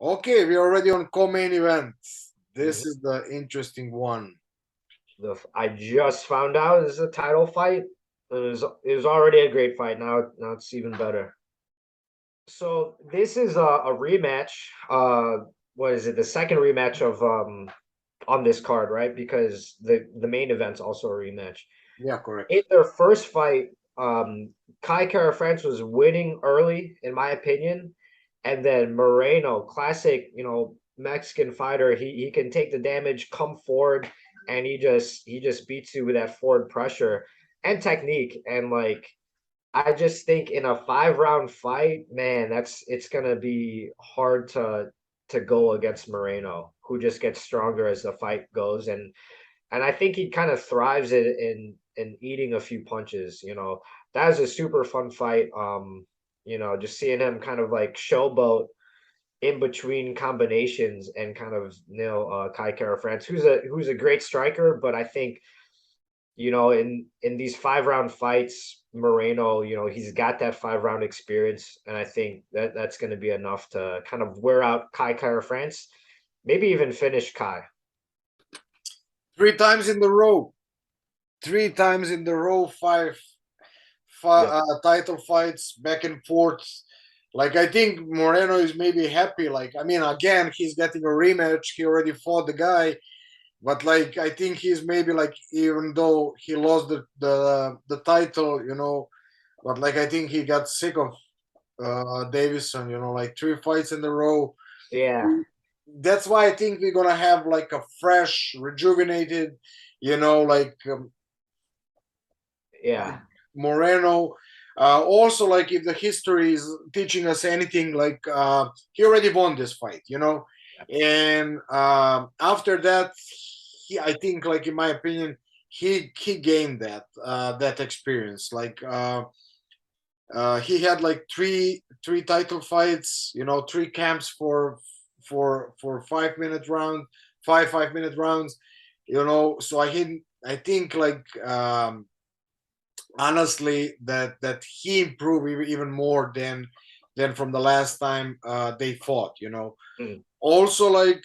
Okay, we're already on co-main event. This Mhm. is the interesting one. I just found out this is a title fight. It was already a great fight. Now it's even better. So this is a rematch. What is it? The second rematch of on this card, right? Because the main event's also a rematch. Yeah, correct. In their first fight, Kai Kara France was winning early, in my opinion, and then Moreno, classic, Mexican fighter, he can take the damage, come forward, and he just beats you with that forward pressure and technique. And like I just think in a 5 round fight, man, it's gonna be hard to go against Moreno, who just gets stronger as the fight goes. And I think he kind of thrives in eating a few punches. That was a super fun fight. Just seeing him kind of like showboat in between combinations and kind of Kai Kara France, who's a great striker, but I think in these 5 round fights, Moreno, he's got that 5 round experience, and I think that's going to be enough to kind of wear out Kai Kara France, maybe even finish Kai. Three times in the row. Three times in the row, Yeah. title fights back and forth. Like I think Moreno is maybe happy. Like I mean, again, he's getting a rematch. He already fought the guy, but like I think he's maybe like even though he lost the title, but like I think he got sick of Davison. Like three fights in a row. Yeah. That's why I think we're gonna have like a fresh, rejuvenated, like Yeah. Moreno. Also, like if the history is teaching us anything, like he already won this fight, and after that, I think, like in my opinion, he gained that experience. Like he had like three title fights, three camps for 5 minute round, 5 minute rounds, So I think like honestly that he improved even more than from the last time they fought. Mm. Also, like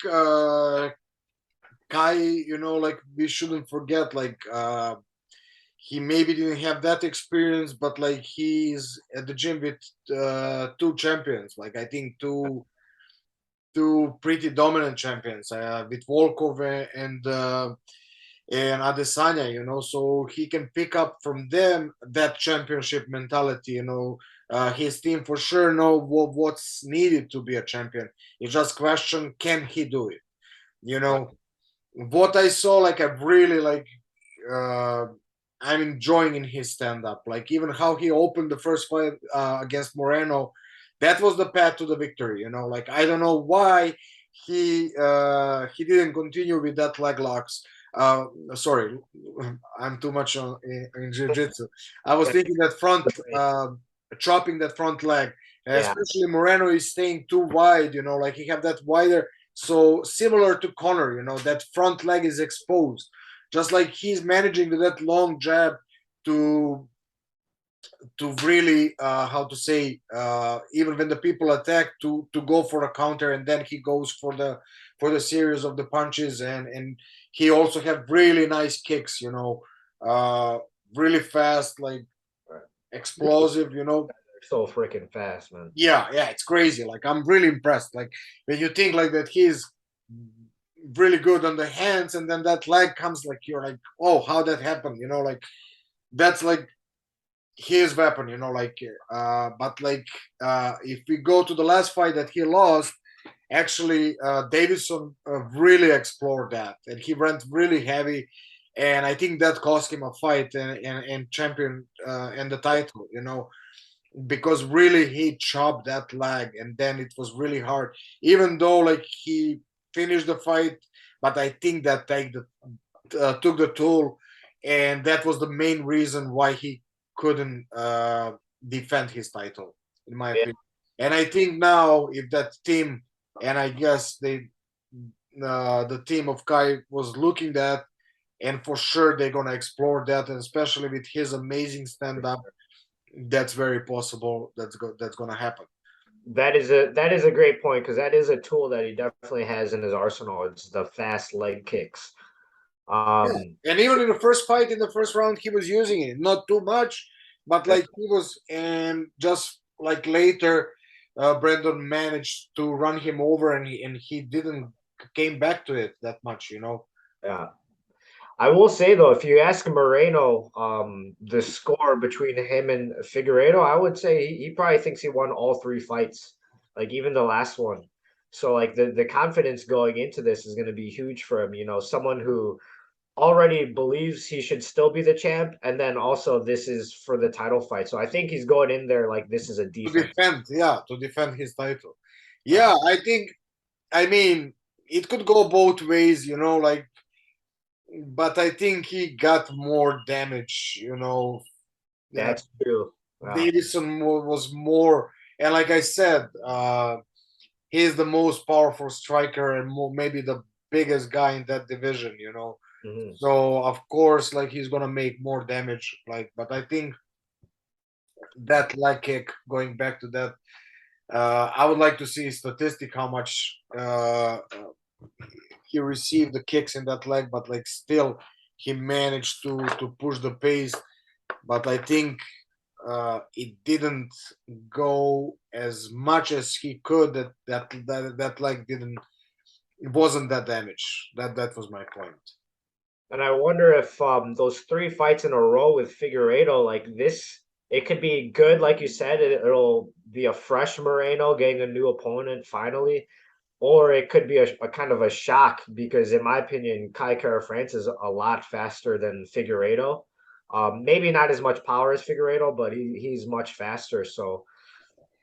Kai, like we shouldn't forget, like he maybe didn't have that experience, but like he's at the gym with two champions. Like I think two pretty dominant champions with Volkov and Adesanya, so he can pick up from them that championship mentality. His team for sure know what's needed to be a champion. It's just question, can he do it? What I saw, like I really like. Uh, I'm enjoying in his stand up, like even how he opened the first fight against Moreno. That was the path to the victory. Like I don't know why he didn't continue with that leg locks. Uh, Sorry, I'm too much in jiu-jitsu. I was thinking that chopping that front leg, Yeah. especially Moreno is staying too wide. Like he have that wider. So similar to Connor, that front leg is exposed, just like he's managing that long jab to really how to say even when the people attack to go for a counter, and then he goes for the series of the punches, and he also have really nice kicks, uh really fast, like explosive, So freaking fast, man. yeah, it's crazy. Like I'm really impressed, like when you think like that he's really good on the hands, and then that leg comes, like you're like, oh, how that happened, like that's like his weapon, like but like if we go to the last fight that he lost, actually Davison really explored that, and he went really heavy, and I think that cost him a fight and champion and the title, because really he chopped that leg, and then it was really hard, even though like he finished the fight, but I think that took the toll, and that was the main reason why he couldn't defend his title, in my Yeah. opinion. And I think now, if that team, and I guess the team of Kai was looking at, and for sure they're gonna explore that, and especially with his amazing stand up, that's very possible. That's gonna happen. that is a great point because that is a tool that he definitely has in his arsenal. It's the fast leg kicks. Yeah, Um, and even in the first fight, in the first round, he was using it, not too much, but yeah, like he was, and just like later, Brandon managed to run him over, and he didn't came back to it that much, you know. yeah. I will say though, if you ask Moreno, the score between him and Figueiredo, I would say he probably thinks he won all three fights, like even the last one. So like the confidence going into this is going to be huge for him. You know, someone who already believes he should still be the champ, and then also this is for the title fight. So I think he's going in there like this is a To defense. defend, yeah, to defend his title. Yeah, Yeah, I think. I mean, it could go both ways, you know, like, but I think he got more damage, you know. Yeah, that's true. Yeah. Davison was more, and like I said, he's the most powerful striker and more, maybe the biggest guy in that division, you know. Mhm. So of course, like he's gonna make more damage. Like, but I think that leg kick, going back to that, I would like to see statistic how much he received the kicks in that leg, but like still he managed to push the pace. But I think it didn't go as much as he could. That leg didn't. It wasn't that damage. That was my point. And I wonder if those three fights in a row with Figueiredo, like this, it could be good, like you said, it'll be a fresh Moreno getting a new opponent finally, or it could be a kind of a shock because, in my opinion, Kai Kara France is a lot faster than Figueiredo. Maybe not as much power as Figueiredo, but he's much faster. So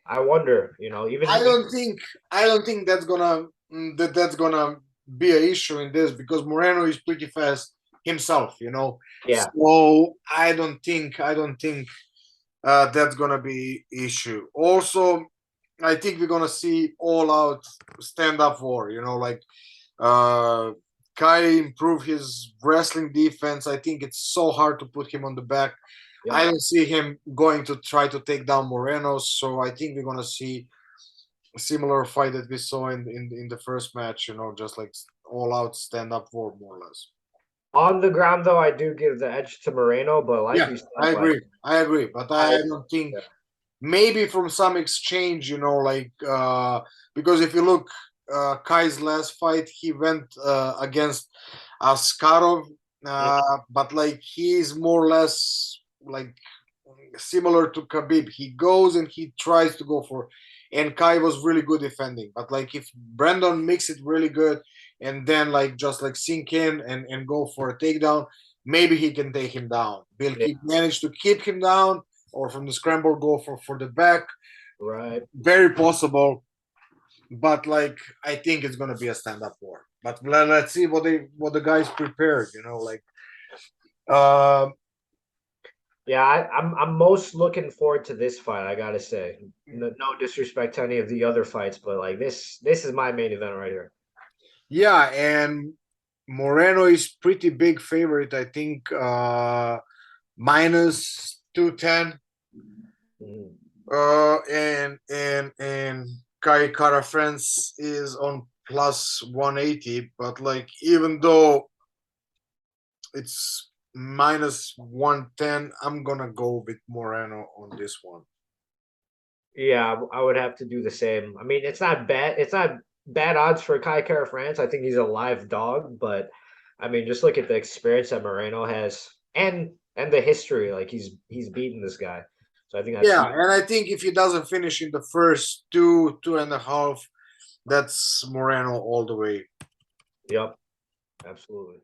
I wonder, I even don't think I don't think that's gonna be an issue in this because Moreno is pretty fast himself, you know. yeah, So I don't think that's gonna be issue. Also, I think we're gonna see all out stand up war. You know, like uh, Kai improve his wrestling defense. I think it's so hard to put him on the back. I yep. don't see him going to try to take down Moreno. So I think we're gonna see a similar fight that we saw in the first match. You know, just like all out stand up war, more or less. On the ground, though, I do give the edge to Moreno, but like Yeah, you said, I like agree. I agree, but I I, don't think yeah, maybe from some exchange, you know, like because if you look Kai's last fight, he went against Askarov, mm, but like he's more or less like similar to Khabib. He goes and he tries to go for, and Kai was really good defending. But like if Brandon makes it really good and then like just like sink in and go for a takedown, maybe he can take him down. Will yeah, he manage to keep him down or from the scramble go for the back? right. Very possible. But like I think it's gonna be a stand up war. But let's see what the guys prepared. You know, like uh, Yeah, I'm most looking forward to this fight. I gotta say, no disrespect to any of the other fights, but like this is my main event right here. yeah, and Moreno is pretty big favorite. I think minus 210. Mhm. And Kai Kara France is on plus 180. But like even though it's minus 110, I'm gonna go with Moreno on this one. Yeah, I would have to do the same. I mean, it's not bad. It's not bad odds for Kai Kara France. I think he's a live dog, but I mean, just look at the experience that Moreno has and the history. Like he's beaten this guy, so I think that's Yeah, huge. and I think if he doesn't finish in the first two and a half, that's Moreno all the way. Yep, absolutely.